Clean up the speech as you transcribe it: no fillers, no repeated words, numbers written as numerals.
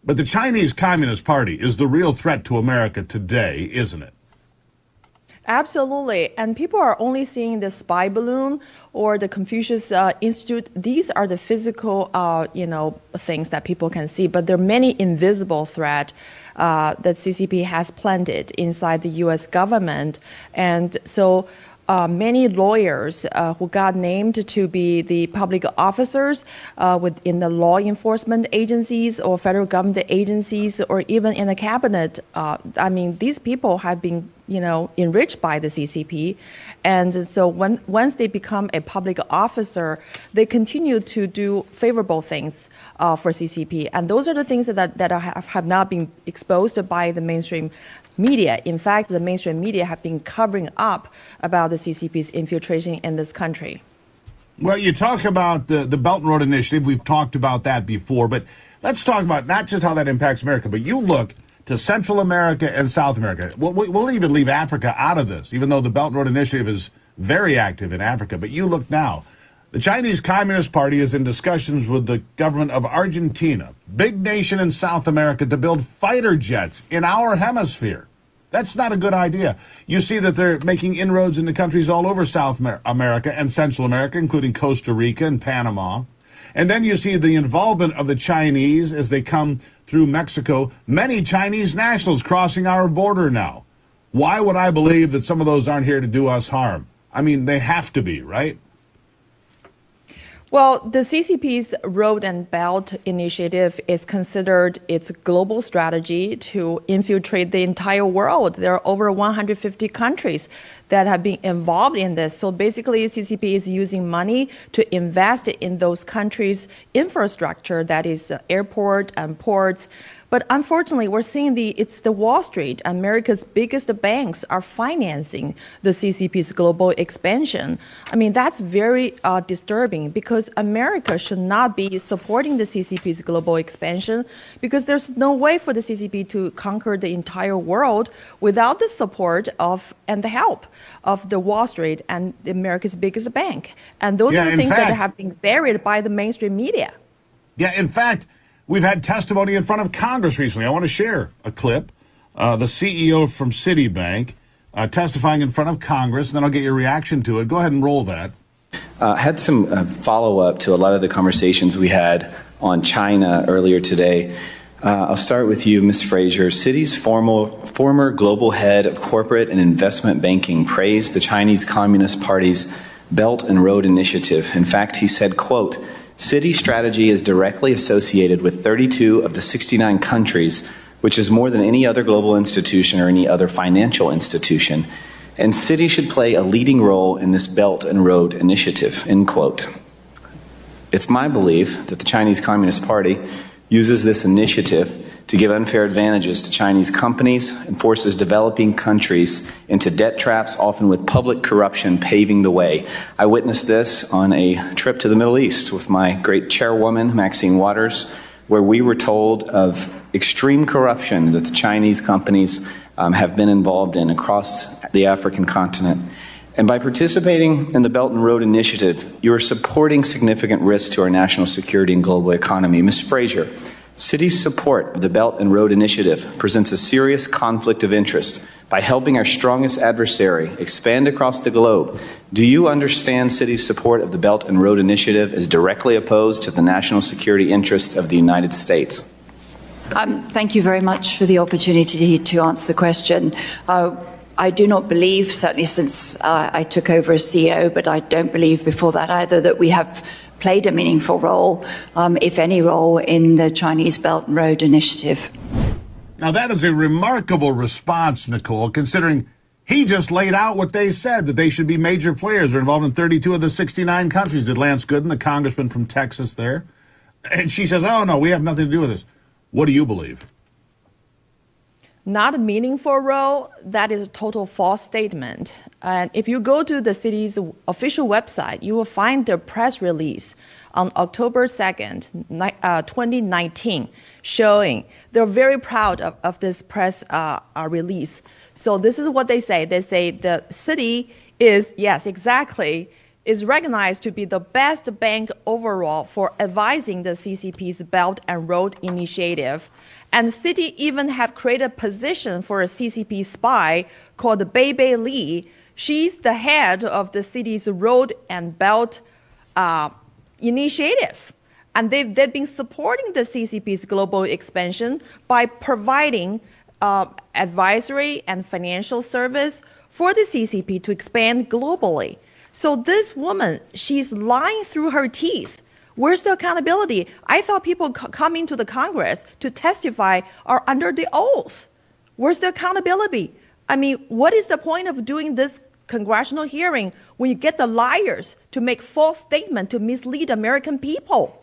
But the Chinese Communist Party is the real threat to America today, isn't it? Absolutely. And people are only seeing the spy balloon or the Confucius Institute. These are the physical, things that people can see. But there are many invisible threats that CCP has planted inside the U.S. government. And so many lawyers who got named to be the public officers within the law enforcement agencies or federal government agencies or even in the cabinet, these people have been enriched by the CCP. And so once they become a public officer, they continue to do favorable things for CCP. And those are the things that have not been exposed by the mainstream media. In fact, the mainstream media have been covering up about the CCP's infiltration in this country. Well, you talk about the Belt and Road Initiative. We've talked about that before. But let's talk about not just how that impacts America, but you look to Central America and South America. We'll even leave Africa out of this, even though the Belt and Road Initiative is very active in Africa. But you look now. The Chinese Communist Party is in discussions with the government of Argentina, big nation in South America, to build fighter jets in our hemisphere. That's not a good idea. You see that they're making inroads into countries all over South America and Central America, including Costa Rica and Panama. And then you see the involvement of the Chinese as they come through Mexico. Many Chinese nationals crossing our border now. Why would I believe that some of those aren't here to do us harm? I mean, they have to be, right? Well, the CCP's Road and Belt Initiative is considered its global strategy to infiltrate the entire world. There are over 150 countries that have been involved in this. So basically, CCP is using money to invest in those countries' infrastructure, that is airport and ports. But unfortunately, we're seeing it's the Wall Street, America's biggest banks are financing the CCP's global expansion. I mean, that's very disturbing because America should not be supporting the CCP's global expansion because there's no way for the CCP to conquer the entire world without the support of and the help of the Wall Street and America's biggest bank. And those are the things that have been buried by the mainstream media. Yeah, in fact, we've had testimony in front of Congress recently. I want to share a clip. The CEO from Citibank testifying in front of Congress, and then I'll get your reaction to it. Go ahead and roll that. Had some follow-up to a lot of the conversations we had on China earlier today. I'll start with you, Ms. Fraser. Citi's former global head of corporate and investment banking praised the Chinese Communist Party's Belt and Road Initiative. In fact, he said, quote, Citi's strategy is directly associated with 32 of the 69 countries, which is more than any other global institution or any other financial institution. And Citi should play a leading role in this Belt and Road Initiative, end quote. It's my belief that the Chinese Communist Party uses this initiative to give unfair advantages to Chinese companies and forces developing countries into debt traps, often with public corruption paving the way. I witnessed this on a trip to the Middle East with my great chairwoman, Maxine Waters, where we were told of extreme corruption that the Chinese companies have been involved in across the African continent. And by participating in the Belt and Road Initiative, you are supporting significant risks to our national security and global economy. Ms. Fraser, Citi's support of the Belt and Road Initiative presents a serious conflict of interest by helping our strongest adversary expand across the globe. Do you understand Citi's support of the Belt and Road Initiative as directly opposed to the national security interests of the United States? Thank you very much for the opportunity to answer the question. I do not believe, certainly since I took over as CEO, but I don't believe before that either, that we have played a meaningful role, if any role, in the Chinese Belt and Road Initiative. Now, that is a remarkable response, Nicole, considering he just laid out what they said, that they should be major players. They're involved in 32 of the 69 countries. Did Lance Gooden, the congressman from Texas there? And she says, oh, no, we have nothing to do with this. What do you believe? Not a meaningful role, that is a total false statement. And if you go to the city's official website, you will find their press release on October 2nd, 2019, showing they're very proud of this press release. So this is what they say. They say the city is, yes, exactly, is recognized to be the best bank overall for advising the CCP's Belt and Road Initiative. And Citi even have created a position for a CCP spy called Bei Li. She's the head of the Citi's Road and Belt Initiative. And they've been supporting the CCP's global expansion by providing advisory and financial service for the CCP to expand globally. So this woman, she's lying through her teeth. Where's the accountability? I thought people coming to the Congress to testify are under the oath. Where's the accountability? I mean, what is the point of doing this congressional hearing when you get the liars to make false statements to mislead American people?